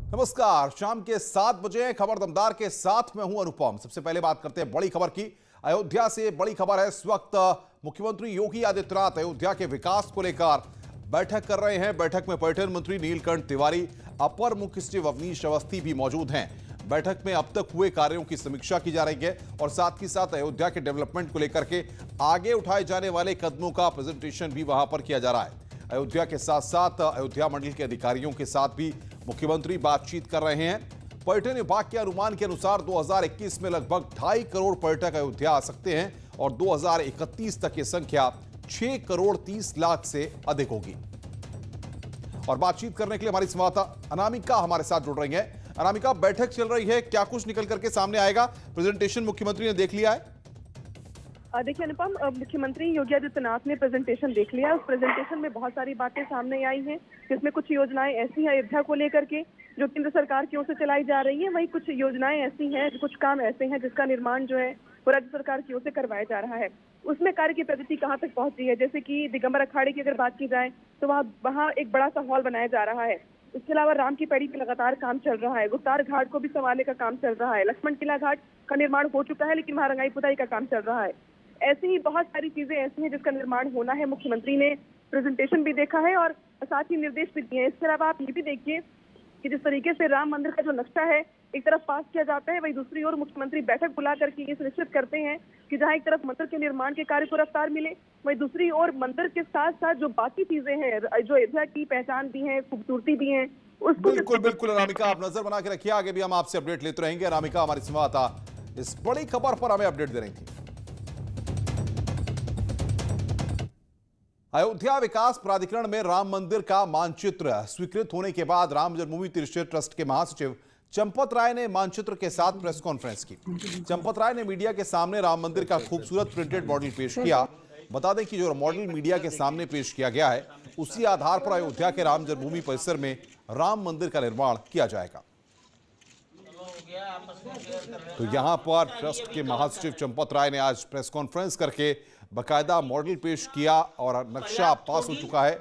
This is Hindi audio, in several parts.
नमस्कार। शाम के 7 बजे खबर दमदार के साथ मैं हूं अनुपम। सबसे पहले बात करते हैं बड़ी खबर की। अयोध्या से बड़ी खबर है। इस वक्त मुख्यमंत्री योगी आदित्यनाथ अयोध्या के विकास को लेकर बैठक कर रहे हैं। बैठक में पर्यटन मंत्री नीलकंठ तिवारी, अपर मुख्य सचिव अवनीश अवस्थी भी मौजूद हैं। बैठक में अब तक हुए कार्यों की समीक्षा की जा रही है और साथ ही साथ अयोध्या के डेवलपमेंट को लेकर के आगे उठाए जाने वाले कदमों का प्रेजेंटेशन भी वहां पर किया जा रहा है। अयोध्या के साथ साथ अयोध्या मंडल के अधिकारियों के साथ भी मुख्यमंत्री बातचीत कर रहे हैं। पर्यटन विभाग के अनुमान के अनुसार 2021 में लगभग 2.5 करोड़ पर्यटक अयोध्या आ सकते हैं और 2031 तक ये संख्या 6 करोड़ 30 लाख से अधिक होगी। और बातचीत करने के लिए हमारी संवाददाता अनामिका हमारे साथ जुड़ रही है। अनामिका, बैठक चल रही है, क्या कुछ निकल करके सामने आएगा? प्रेजेंटेशन मुख्यमंत्री ने देख लिया है? देखिए अनुपम, मुख्यमंत्री योगी आदित्यनाथ ने प्रेजेंटेशन देख लिया। उस प्रेजेंटेशन में बहुत सारी बातें सामने आई हैं, जिसमें कुछ योजनाएं ऐसी हैं अयोध्या को लेकर के जो केंद्र सरकार की ओर से चलाई जा रही है, वहीं कुछ योजनाएं ऐसी हैं, कुछ काम ऐसे हैं जिसका निर्माण जो है वो राज्य सरकार की ओर से करवाया जा रहा है। उसमें कार्य की प्रगति कहाँ तक पहुंची है? जैसे कि दिगंबर अखाड़े की अगर बात की जाए तो वहाँ एक बड़ा सा हॉल बनाया जा रहा है। इसके अलावा राम की पैड़ी पे लगातार काम चल रहा है। गुप्तार घाट को भी संवारने का काम चल रहा है। लक्ष्मण किला घाट का निर्माण हो चुका है, लेकिन वहाँ रंगाई पुताई का काम चल रहा है। ऐसी ही बहुत सारी चीजें ऐसी हैं जिसका निर्माण होना है। मुख्यमंत्री ने प्रेजेंटेशन भी देखा है और साथ ही निर्देश भी दिए हैं। इसके अलावा आप ये भी देखिए कि जिस तरीके से राम मंदिर का जो नक्शा है एक तरफ पास किया जाता है, वहीं दूसरी ओर मुख्यमंत्री बैठक बुला करके ये सुनिश्चित करते हैं कि जहां एक तरफ मंदिर के निर्माण के कार्य को रफ्तार मिले, वहीं दूसरी ओर मंदिर के साथ साथ जो बाकी चीजें हैं, जो अयोध्या की पहचान भी है, खूबसूरती भी है, उसको बिल्कुल अनामिका, आप नजर बना के रखिए। आगे भी हम आपसे अपडेट लेते रहेंगे। अनामिका हमारी संवाददाता इस बड़ी खबर पर हमें अपडेट दे रही थी। अयोध्या विकास प्राधिकरण में राम मंदिर का मानचित्र स्वीकृत होने के बाद राम जन्मभूमि तीर्थ ट्रस्ट के महासचिव चंपत राय ने मानचित्र के साथ प्रेस कॉन्फ्रेंस की। चंपत राय ने मीडिया के सामने राम मंदिर का खूबसूरत प्रिंटेड मॉडल पेश किया। बता दें कि जो मॉडल मीडिया के सामने पेश किया गया है, उसी आधार पर अयोध्या के राम जन्मभूमि परिसर में राम मंदिर का निर्माण किया जाएगा। तो यहां पर ट्रस्ट के महासचिव चंपत राय ने आज प्रेस कॉन्फ्रेंस करके बकायदा मॉडल पेश किया और नक्शा पास हो चुका है।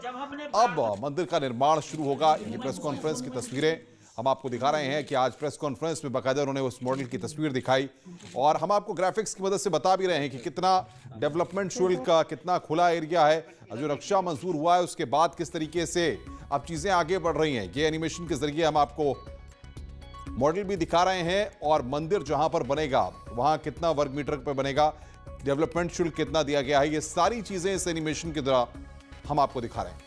अब मंदिर का निर्माण शुरू होगा। ये प्रेस कॉन्फ्रेंस की तस्वीरें हम आपको दिखा रहे हैं कि आज प्रेस कॉन्फ्रेंस में बकायदा उन्होंने उस मॉडल की तस्वीर दिखाई और हम आपको ग्राफिक्स की मदद से बता भी रहे हैं कि कितना डेवलपमेंट शुल्क का, कितना खुला एरिया है, जो नक्शा मंजूर हुआ है उसके बाद किस तरीके से अब चीजें आगे बढ़ रही हैं। ये एनिमेशन के जरिए हम आपको मॉडल भी दिखा रहे हैं और मंदिर जहां पर बनेगा वहां कितना वर्ग मीटर पर बनेगा, डेवलपमेंट शुल्क कितना दिया गया है, ये सारी चीजें इस एनिमेशन के द्वारा हम आपको दिखा रहे हैं।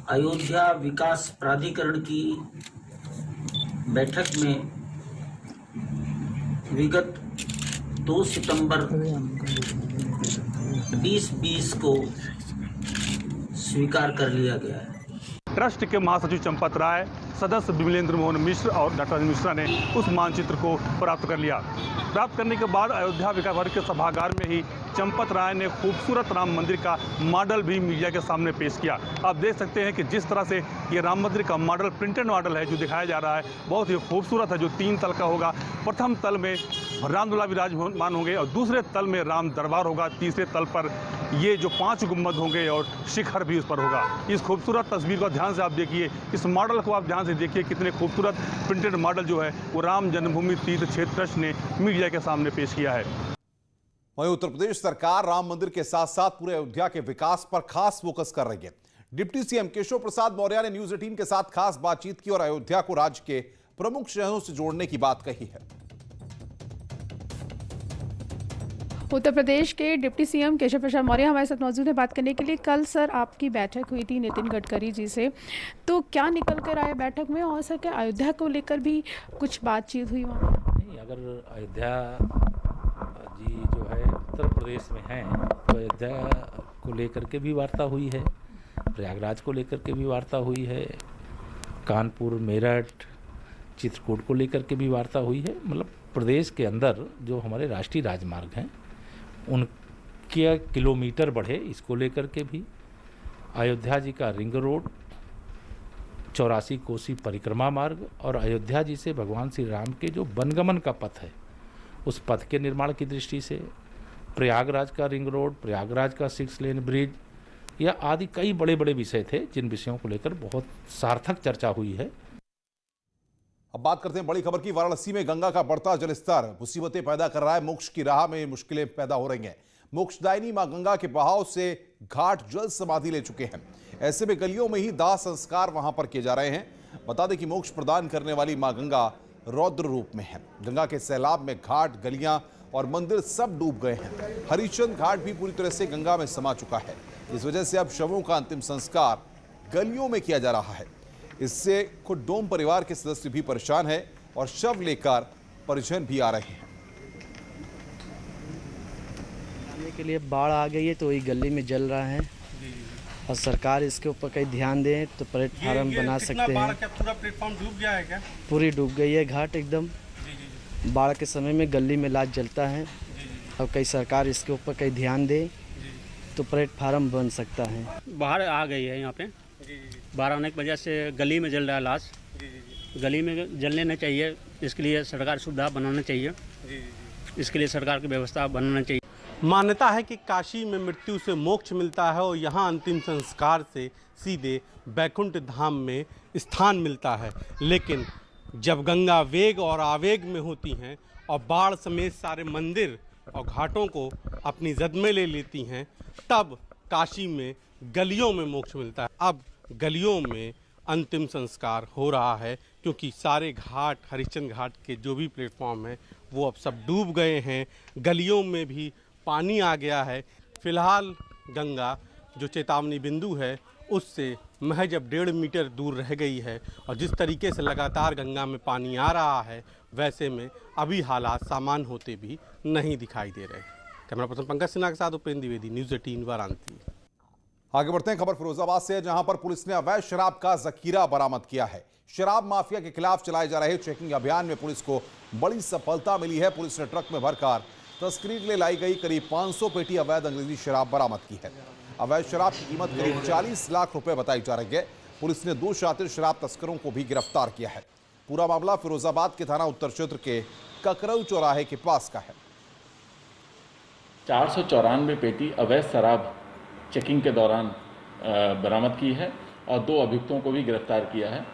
अयोध्या विकास प्राधिकरण की बैठक में विगत 2 सितंबर 2020 को स्वीकार कर लिया गया है। ट्रस्ट के महासचिव चंपत राय, सदस्य विमलेंद्र मोहन मिश्र और डॉक्टर मिश्रा ने उस मानचित्र को प्राप्त कर लिया। प्राप्त करने के बाद अयोध्या विकास भवन के सभागार में ही चंपत राय ने खूबसूरत राम मंदिर का मॉडल भी मीडिया के सामने पेश किया। आप देख सकते हैं कि जिस तरह से ये राम मंदिर का मॉडल, प्रिंटेड मॉडल है जो दिखाया जा रहा है, बहुत ही खूबसूरत है। जो 3 तल का होगा, प्रथम तल में रामलला विराजमान होंगे और दूसरे तल में राम दरबार होगा, तीसरे तल पर ये जो 5 गुंबद होंगे और शिखर भी उस पर होगा। इस खूबसूरत तस्वीर को ध्यान से आप देखिए, इस मॉडल को आप ध्यान से देखिए, कितने खूबसूरत प्रिंटेड मॉडल जो है वो राम जन्मभूमि तीर्थ क्षेत्र ट्रस्ट ने मीडिया के सामने पेश किया है। वहीं उत्तर प्रदेश सरकार राम मंदिर के साथ साथ पूरे अयोध्या के विकास पर खास फोकस कर रही है। डिप्टी सीएम केशव प्रसाद मौर्य ने न्यूज 18 के साथ खास बातचीत की और अयोध्या को राज्य के प्रमुख शहरों से जोड़ने की बात कही है। उत्तर प्रदेश के डिप्टी सीएम केशव प्रसाद मौर्य हमारे साथ मौजूद है बात करने के लिए। कल सर आपकी बैठक हुई थी नितिन गडकरी जी से, तो क्या निकल कर आए बैठक में, और सर क्या अयोध्या को लेकर भी कुछ बातचीत हुई वहाँ? नहीं, अगर अयोध्या जी जो है उत्तर प्रदेश में हैं तो अयोध्या को लेकर के भी वार्ता हुई है, प्रयागराज को लेकर के भी वार्ता हुई है, कानपुर, मेरठ, चित्रकूट को लेकर के भी वार्ता हुई है। मतलब प्रदेश के अंदर जो हमारे राष्ट्रीय राजमार्ग हैं उनके किलोमीटर बढ़े, इसको लेकर के भी, अयोध्या जी का रिंग रोड, 84 कोसी परिक्रमा मार्ग और अयोध्या जी से भगवान श्री राम के जो वनगमन का पथ है उस पथ के निर्माण की दृष्टि से, प्रयागराज का रिंग रोड, प्रयागराज का 6 लेन ब्रिज, या आदि कई बड़े बड़े विषय थे जिन विषयों को लेकर बहुत सार्थक चर्चा हुई है। अब बात करते हैं बड़ी खबर की। वाराणसी में गंगा का बढ़ता जलस्तर मुसीबतें पैदा कर रहा है। मोक्ष की राह में मुश्किलें पैदा हो रही हैं। मोक्षदायिनी मां गंगा के बहाव से घाट जल समाधि ले चुके हैं। ऐसे में गलियों में ही दाह संस्कार वहां पर किए जा रहे हैं। बता दें कि मोक्ष प्रदान करने वाली मां गंगा रौद्र रूप में है। गंगा के सैलाब में घाट, गलियां और मंदिर सब डूब गए हैं। हरिश्चंद्र घाट भी पूरी तरह से गंगा में समा चुका है। इस वजह से अब शवों का अंतिम संस्कार गलियों में किया जा रहा है। इससे खुद डोम परिवार के सदस्य भी परेशान हैं और शव लेकर परिजन भी आ रहे हैं। के लिए बाढ़ आ गई है तो वही गली में जल रहा है और सरकार इसके ऊपर कहीं ध्यान दे तो प्लेटफार्म बना सकते हैं। पूरा प्लेटफॉर्म डूब गया है क्या? पूरी डूब गई है घाट एकदम। बाढ़ के समय में गली में लाश जलता है। अब कहीं सरकार इसके ऊपर कहीं ध्यान दे तो प्लेटफार्म बन सकता है। बाढ़ आ गई है यहाँ पे। बाढ़ आने की वजह से गली में जल रहा है लाश। गली में जलने नहीं चाहिए, इसके लिए सरकार सुविधा बनाना चाहिए। इसके लिए सरकार की व्यवस्था बनाना चाहिए। मान्यता है कि काशी में मृत्यु से मोक्ष मिलता है और यहाँ अंतिम संस्कार से सीधे बैकुंठ धाम में स्थान मिलता है। लेकिन जब गंगा वेग और आवेग में होती हैं और बाढ़ समेत सारे मंदिर और घाटों को अपनी जद में ले लेती हैं, तब काशी में गलियों में मोक्ष मिलता है। अब गलियों में अंतिम संस्कार हो रहा है क्योंकि सारे घाट, हरिश्चंद्र घाट के जो भी प्लेटफॉर्म हैं वो अब सब डूब गए हैं। गलियों में भी पानी आ गया है। फिलहाल गंगा जो चेतावनी बिंदु है उससे महज अब 1.5 मीटर दूर रह गई है और जिस तरीके से लगातार गंगा में पानी आ रहा है वैसे में अभी हालात सामान्य होते भी नहीं दिखाई दे रहे। कैमरा पर्सन पंकज सिन्हा के साथ उपेंद्र द्विवेदी, न्यूज़ 18 वाराणसी। आगे बढ़ते हैं। खबर फिरोजाबाद से है, जहां पर पुलिस ने अवैध शराब का जखीरा बरामद किया है। शराब माफिया के खिलाफ चलाए जा रहे चेकिंग अभियान में पुलिस को बड़ी सफलता मिली है। पुलिस ने ट्रक में भरकर तस्करी के लिए लाई गई करीब 500 पेटी अवैध अंग्रेजी शराब बरामद की है। अवैध शराब की कीमत करीब 40 लाख रुपए बताई जा रही है। पुलिस ने 2 शातिर शराब तस्करों को भी गिरफ्तार किया है। पूरा मामला फिरोजाबाद के थाना उत्तर क्षेत्र के ककरऊ चौराहे के पास का है। 494 पेटी अवैध शराब चेकिंग के दौरान बरामद की है और 2 अभियुक्तों को भी गिरफ्तार किया है।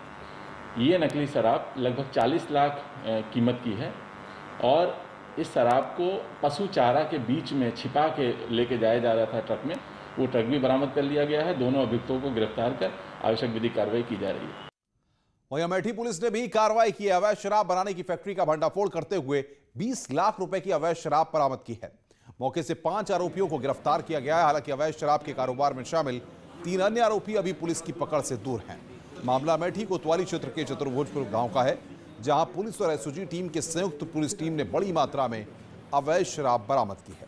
ये नकली शराब लगभग 40 लाख कीमत की है और इस शराब को पशु चारा के बीच में छिपा के लेके जाया जा रहा था ट्रक में। वो ट्रक भी बरामद कर लिया गया है। दोनों अभियुक्तों को गिरफ्तार कर आवश्यक विधिक कार्रवाई की जा रही है। वहीं अमेठी पुलिस ने भी कार्रवाई की। अवैध शराब बनाने की फैक्ट्री का भंडाफोड़ करते हुए 20 लाख रुपए की अवैध शराब बरामद की है। मौके से 5 आरोपियों को गिरफ्तार किया गया है। हालांकि अवैध शराब के कारोबार में शामिल 3 अन्य आरोपी अभी पुलिस की पकड़ से दूर हैं। मामला अमेठी कोतवाली क्षेत्र के चतुर्भुजपुर गांव का है, जहां पुलिस और एसओजी टीम के संयुक्त पुलिस टीम ने बड़ी मात्रा में अवैध शराब बरामद की है।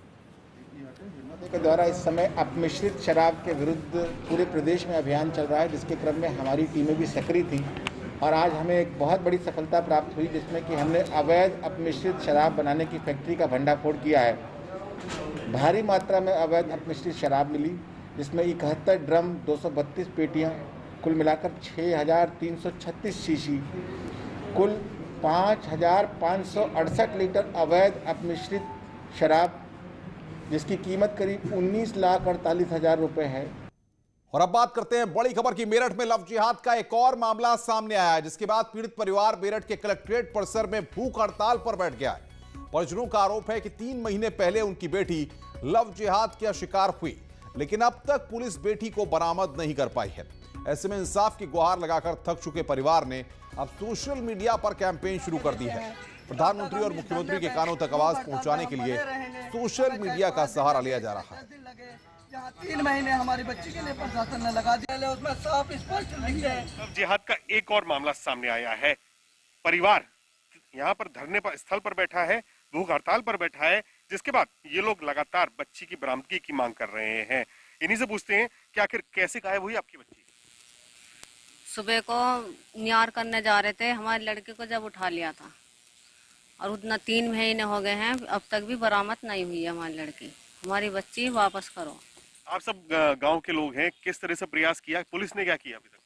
के द्वारा इस समय अपमिश्रित शराब के विरुद्ध पूरे प्रदेश में अभियान चल रहा है, जिसके क्रम में हमारी टीमें भी सक्रिय थी और आज हमें एक बहुत बड़ी सफलता प्राप्त हुई, जिसमें कि हमने अवैध अपमिश्रित शराब बनाने की फैक्ट्री का भंडाफोड़ किया है। भारी मात्रा में अवैध अपमिश्रित शराब मिली, जिसमें 71 ड्रम, 232 पेटियां, कुल मिलाकर 6336 शीशी, कुल 5568 लीटर अवैध अपमिश्रित शराब, जिसकी कीमत करीब 19,48,000 रुपए है। और अब बात करते हैं बड़ी खबर की। मेरठ में लव जिहाद का एक और मामला सामने आया है, जिसके बाद पीड़ित परिवार मेरठ के कलेक्ट्रेट परिसर में भूख हड़ताल पर बैठ गया है। परिजनों का आरोप है कि 3 महीने पहले उनकी बेटी लव जिहाद का शिकार हुई, लेकिन अब तक पुलिस बेटी को बरामद नहीं कर पाई है। ऐसे में इंसाफ की गुहार लगाकर थक चुके परिवार ने अब सोशल मीडिया पर कैंपेन शुरू कर दी है। प्रधानमंत्री और मुख्यमंत्री के कानों तक आवाज पहुंचाने के लिए सोशल मीडिया का सहारा लिया जा रहा है। 3 महीने हमारी बच्ची के लिए प्रशासन ने लगा दिया, उसमें साफ स्पष्ट लिखा है। लव जिहाद का एक और मामला सामने आया है। परिवार यहाँ पर धरने पर स्थल पर बैठा है, भूख हड़ताल पर बैठा है, जिसके बाद ये लोग लगातार बच्ची की बरामदगी की मांग कर रहे हैं। इन्हीं से पूछते हैं कि आखिर कैसे गायब हुई आपकी बच्ची। सुबह को न्यार करने जा रहे थे, हमारे लड़के को जब उठा लिया था और उतना 3 महीने हो गए हैं, अब तक भी बरामद नहीं हुई है हमारी लड़की। हमारी बच्ची वापस करो। आप सब गांव के लोग हैं, किस तरह से प्रयास किया, पुलिस ने क्या किया अभी तक?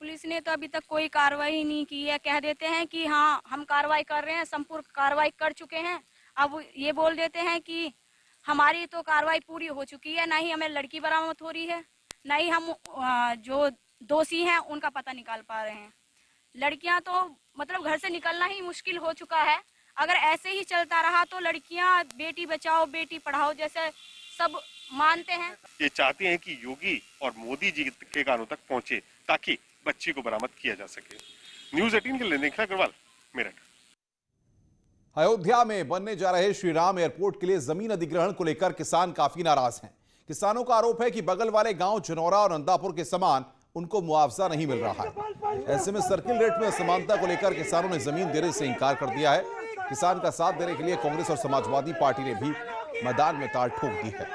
पुलिस ने तो अभी तक कोई कार्रवाई नहीं की है। कह देते हैं कि हाँ हम कार्रवाई कर रहे हैं, संपूर्ण कार्रवाई कर चुके हैं। अब ये बोल देते हैं कि हमारी तो कार्रवाई पूरी हो चुकी है, ना ही हमें लड़की बरामद हो रही है, न ही हम जो दोषी हैं उनका पता निकाल पा रहे हैं। लड़कियां तो मतलब घर से निकलना ही मुश्किल हो चुका है। अगर ऐसे ही चलता रहा तो लड़कियां बेटी बचाओ बेटी पढ़ाओ जैसे सब मानते हैं। ये चाहते हैं कि योगी और मोदी जी के कानों तक पहुंचे ताकि बच्ची को बरामद किया जा सके। न्यूज़ 18 के लिए निखिल अग्रवाल, मेरठ। अयोध्या में बनने जा रहे श्री राम एयरपोर्ट के लिए जमीन अधिग्रहण को लेकर किसान काफी नाराज हैं। किसानों का आरोप है कि बगल वाले गांव जनौरा और नंदापुर के समान उनको मुआवजा नहीं मिल रहा है। ऐसे में सर्किल रेट में असमानता को लेकर किसानों ने जमीन देने से इंकार कर दिया है। किसान का साथ देने के लिए कांग्रेस और समाजवादी पार्टी ने भी मैदान में ताल ठोक दी है।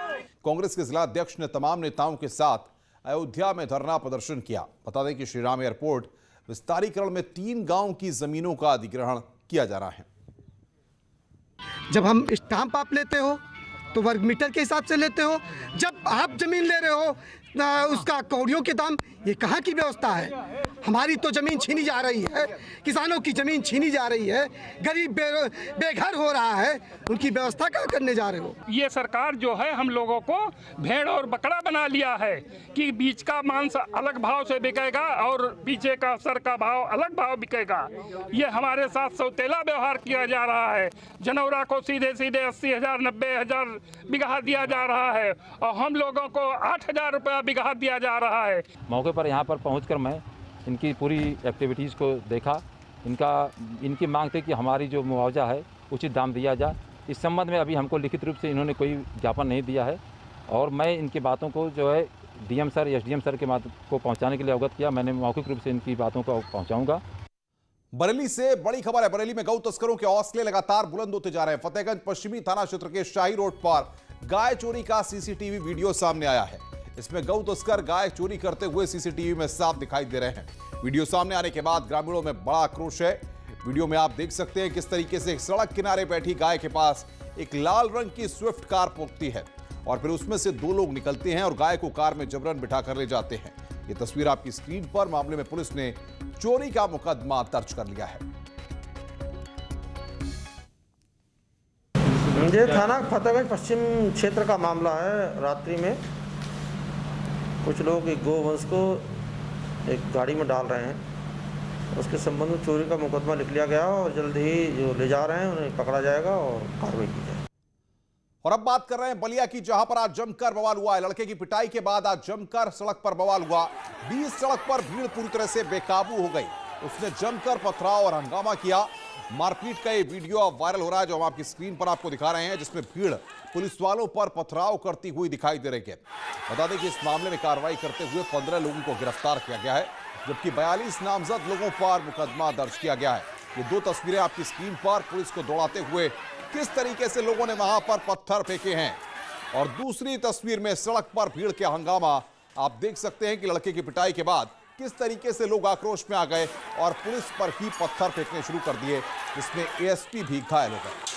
कांग्रेस के जिला अध्यक्ष ने तमाम नेताओं के साथ अयोध्या में धरना प्रदर्शन किया। बता दें कि श्री राम एयरपोर्ट विस्तारीकरण में 3 गांव की जमीनों का अधिग्रहण किया जा रहा है। जब हम स्टाम्प आप लेते हो तो वर्ग मीटर के हिसाब से लेते हो, जब आप जमीन ले रहे हो उसका कौड़ियों के दाम, ये कहाँ की व्यवस्था है? हमारी तो जमीन छीनी जा रही है, किसानों की जमीन छीनी जा रही है, गरीब बेघर हो रहा है, उनकी व्यवस्था क्या करने जा रहे हो? ये सरकार जो है हम लोगों को भेड़ और बकरा बना लिया है कि बीच का मांस अलग भाव से बिकेगा और पीछे का सर का भाव अलग भाव बिकेगा। ये हमारे साथ सौतेला व्यवहार किया जा रहा है। जनौरा को सीधे सीधे 80,000 90,000 बिगहा दिया जा रहा है और हम लोगों को 8,000 रुपया बिगहा दिया जा रहा है। मौके पर यहाँ पर पहुँचकर मैं इनकी पूरी एक्टिविटीज़ को देखा। इनकी मांग थी कि हमारी जो मुआवजा है उचित दाम दिया जाए। इस संबंध में अभी हमको लिखित रूप से इन्होंने कोई ज्ञापन नहीं दिया है और मैं इनकी बातों को जो है डीएम सर एसडीएम सर के माध्यम को पहुंचाने के लिए अवगत किया। मैंने मौखिक रूप से इनकी बातों को पहुंचाऊंगा। बरेली से बड़ी खबर है। बरेली में गौ तस्करों के हौसले लगातार बुलंद होते जा रहे हैं। फतेहगंज पश्चिमी थाना क्षेत्र के शाही रोड पर गाय चोरी का सीसीटीवी वीडियो सामने आया है। इसमें गौ तस्कर गाय चोरी करते हुए सीसीटीवी में साफ दिखाई दे रहे हैं। वीडियो सामने आने के बाद ग्रामीणों में बड़ा आक्रोश है। वीडियो में आप देख सकते हैं किस तरीके से सड़क किनारे बैठी गाय के पास एक लाल रंग की स्विफ्ट कार पहुंचती है और फिर उसमें से 2 लोग निकलते हैं और गाय को कार में जबरन बिठा कर ले जाते हैं। ये तस्वीर आपकी स्क्रीन पर। मामले में पुलिस ने चोरी का मुकदमा दर्ज कर लिया है। ये थाना फतेहगंज पश्चिम क्षेत्र का मामला है। रात्रि में कुछ लोग एक गोवंश को एक गाड़ी में डाल रहे हैं। उसके संबंध में चोरी का मुकदमा लिख लिया गया और जल्द ही जो ले जा रहे हैं उन्हें पकड़ा जाएगा और कार्रवाई की जाएगी। और अब बात कर रहे हैं बलिया की, जहां पर आज जमकर बवाल हुआ है। लड़के की पिटाई के बाद आज जमकर सड़क पर बवाल हुआ। 20 सड़क पर भीड़ पूरी तरह से बेकाबू हो गई। उसने जमकर पथराव और हंगामा किया। मारपीट का ये वीडियो अब वायरल हो रहा है जो हम आपकी स्क्रीन पर आपको दिखा रहे हैं, जिसमें भीड़ पुलिस वालों पर पथराव करती हुई दिखाई दे रही है। बता दें कि इस मामले में कार्रवाई करते हुए 15 लोगों को गिरफ्तार किया गया है, जबकि 42 नामजद लोगों पर मुकदमा दर्ज किया गया है। ये 2 तस्वीरें आपकी स्क्रीन पर पुलिस को दौड़ाते हुए किस तरीके से लोगों ने वहां पर पत्थर फेंके हैं और दूसरी तस्वीर में सड़क पर भीड़ के हंगामा। आप देख सकते हैं कि लड़के की पिटाई के बाद किस तरीके से लोग आक्रोश में आ गए और पुलिस पर ही पत्थर फेंकने शुरू कर दिए, जिसमें एएसपी भी घायल हो गए।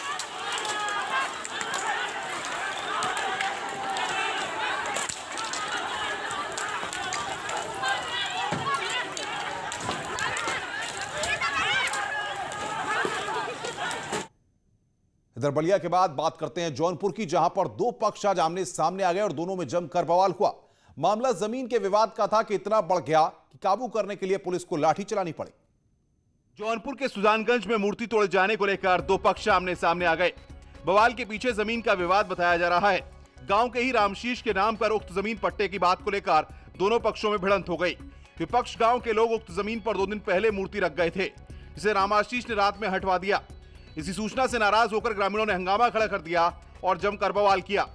इधर बलिया के बाद बात करते हैं जौनपुर की, जहां पर 2 पक्ष आज आमने सामने आ गए और दोनों में जमकर बवाल हुआ। मामला जमीन के विवाद का था कि इतना बढ़ गया कि काबू करने के लिए पुलिस को लाठी चलानी पड़ी। जौनपुर के सुजानगंज में मूर्ति तोड़े जाने को लेकर 2 पक्ष आमने सामने आ गए। बवाल के पीछे जमीन का विवाद बताया जा रहा है। गांव के ही रामशीष के नाम पर उक्त जमीन पट्टे की बात को लेकर दोनों पक्षों में भिड़ंत हो गई। विपक्ष गांव के लोग उक्त जमीन पर 2 दिन पहले मूर्ति रख गए थे, जिसे रामाशीष ने रात में हटवा दिया। इसी सूचना से नाराज होकर ग्रामीणों ने हंगामा खड़ा कर दिया और जमकर बवाल किया।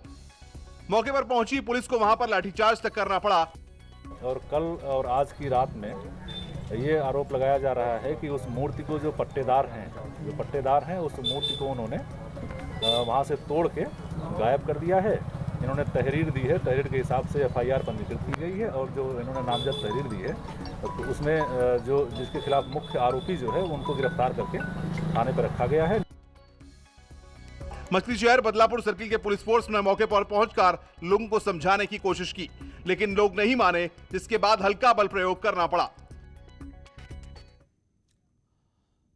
मौके पर पहुंची पुलिस को वहां पर लाठीचार्ज तक करना पड़ा। और कल और आज की रात में ये आरोप लगाया जा रहा है कि उस मूर्ति को जो पट्टेदार हैं उस मूर्ति को उन्होंने वहां से तोड़ के गायब कर दिया है। इन्होंने तहरीर दी है, तहरीर के हिसाब से एफआईआर पंजीकृत की गई है और जो इन्होंने नामजद तहरीर दी है तो उसमें जो जिसके खिलाफ मुख्य आरोपी जो है उनको गिरफ्तार करके थाने पर रखा गया है। मछली शहर बदलापुर सर्किल के पुलिस फोर्स ने मौके पर पहुंचकर लोगों को समझाने की कोशिश की, लेकिन लोग नहीं माने, जिसके बाद हल्का बल प्रयोग करना पड़ा।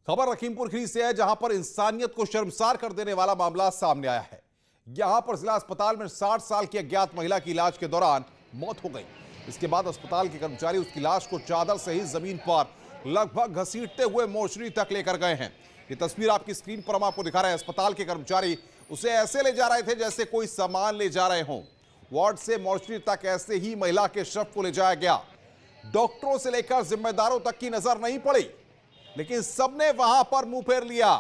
खबर लखीमपुर खीरी से है, जहां पर इंसानियत को शर्मसार कर देने वाला मामला सामने आया है। यहां पर जिला अस्पताल में 60 साल की अज्ञात महिला की इलाज के दौरान मौत हो गई। इसके बाद अस्पताल के कर्मचारी उसकी लाश को चादर से ही जमीन पर लगभग घसीटते हुए मोर्चरी तक लेकर गए हैं। ये तस्वीर आपकी स्क्रीन पर हम आपको दिखा रहे हैं। अस्पताल के कर्मचारी उसे ऐसे ले जा रहे थे जैसे कोई सामान ले जा रहे हों। वार्ड से मोर्चरी तक ऐसे ही महिला के शव को ले जाया गया। डॉक्टरों से लेकर जिम्मेदारों तक की नजर नहीं पड़ी, लेकिन सबने वहां पर मुंह फेर लिया।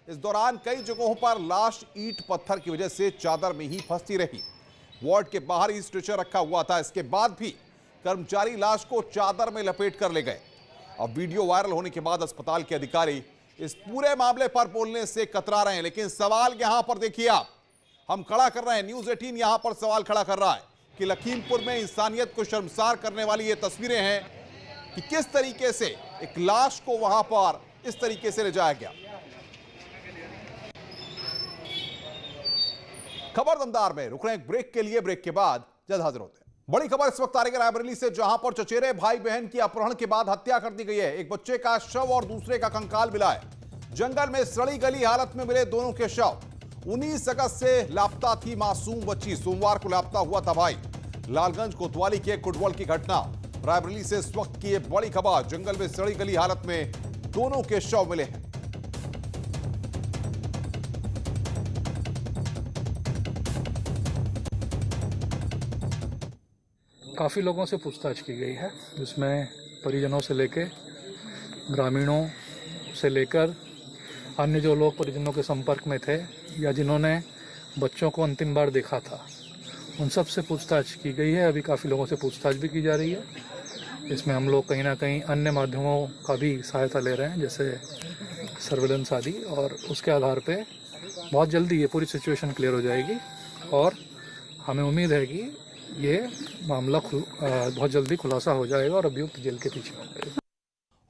इस दौरान कई जगहों पर लाश ईंट पत्थर की वजह से चादर में ही फंसती रही। वार्ड के बाहर ही स्ट्रेचर रखा हुआ था। इसके बाद भी कर्मचारी लाश को चादर में लपेट कर ले गए। अब वीडियो वायरल होने के बाद अस्पताल के अधिकारी इस पूरे मामले पर बोलने से कतरा रहे हैं। लेकिन सवाल यहां पर देखिए, आप हम खड़ा कर रहे हैं, न्यूज़ 18 यहां पर सवाल खड़ा कर रहा है कि लखीमपुर में इंसानियत को शर्मसार करने वाली ये तस्वीरें हैं कि किस तरीके से एक लाश को वहां पर इस तरीके से ले जाया गया। खबर दमदार में रुक रहे हैं ब्रेक के लिए, ब्रेक के बाद जल्द हाजिर होते हैं। बड़ी खबर इस वक्त आ रही है रायबरेली से, जहां पर चचेरे भाई बहन की अपहरण के बाद हत्या कर दी गई है। एक बच्चे का शव और दूसरे का कंकाल मिला है। जंगल में सड़ी गली हालत में मिले दोनों के शव। 19 अगस्त से लापता थी मासूम बच्ची। सोमवार को लापता हुआ था भाई। लालगंज कोतवाली के कुडवल की घटना। रायबरेली से इस वक्त की बड़ी खबर, जंगल में सड़ी गली हालत में दोनों के शव मिले हैं। काफ़ी लोगों से पूछताछ की गई है, जिसमें परिजनों से लेकर ग्रामीणों से लेकर अन्य जो लोग परिजनों के संपर्क में थे या जिन्होंने बच्चों को अंतिम बार देखा था, उन सब से पूछताछ की गई है। अभी काफ़ी लोगों से पूछताछ भी की जा रही है। इसमें हम लोग कहीं ना कहीं अन्य माध्यमों का भी सहायता ले रहे हैं, जैसे सर्वेलेंस आदि, और उसके आधार पे बहुत जल्दी ये पूरी सिचुएशन क्लियर हो जाएगी और हमें उम्मीद है कि ये मामला बहुत जल्दी खुलासा हो जाएगा और अभियुक्त जेल के पीछे होंगे।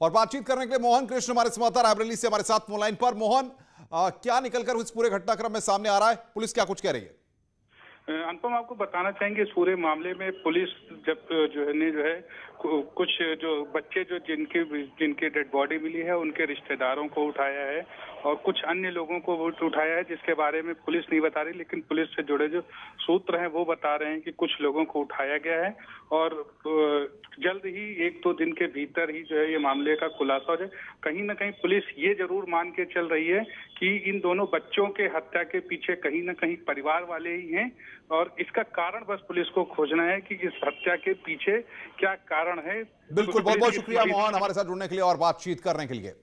और बातचीत करने के लिए मोहन कृष्ण हमारे संवाददाता रायबरेली से हमारे साथ फोन लाइन पर। मोहन, क्या निकलकर इस पूरे घटनाक्रम में सामने आ रहा है? पुलिस क्या कुछ कह रही है? अनुपम, आपको बताना चाहेंगे इस पूरे मामले में पुलिस जो है कुछ जो बच्चे जो जिनके डेड बॉडी मिली है उनके रिश्तेदारों को उठाया है और कुछ अन्य लोगों को उठाया है, जिसके बारे में पुलिस नहीं बता रही, लेकिन पुलिस से जुड़े जो सूत्र हैं वो बता रहे हैं कि कुछ लोगों को उठाया गया है और जल्द ही 1-2 दिन के भीतर ही जो है ये मामले का खुलासा हो जाए। कहीं ना कहीं पुलिस ये जरूर मान के चल रही है कि इन दोनों बच्चों के हत्या के पीछे कहीं ना कहीं परिवार वाले ही हैं और इसका कारण बस पुलिस को खोजना है कि इस हत्या के पीछे क्या कारण है। बिल्कुल, बहुत बहुत शुक्रिया मोहन हमारे साथ जुड़ने के लिए और बातचीत करने के लिए।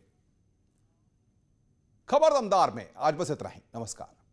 खबर दमदार में आज बस इतना ही। नमस्कार।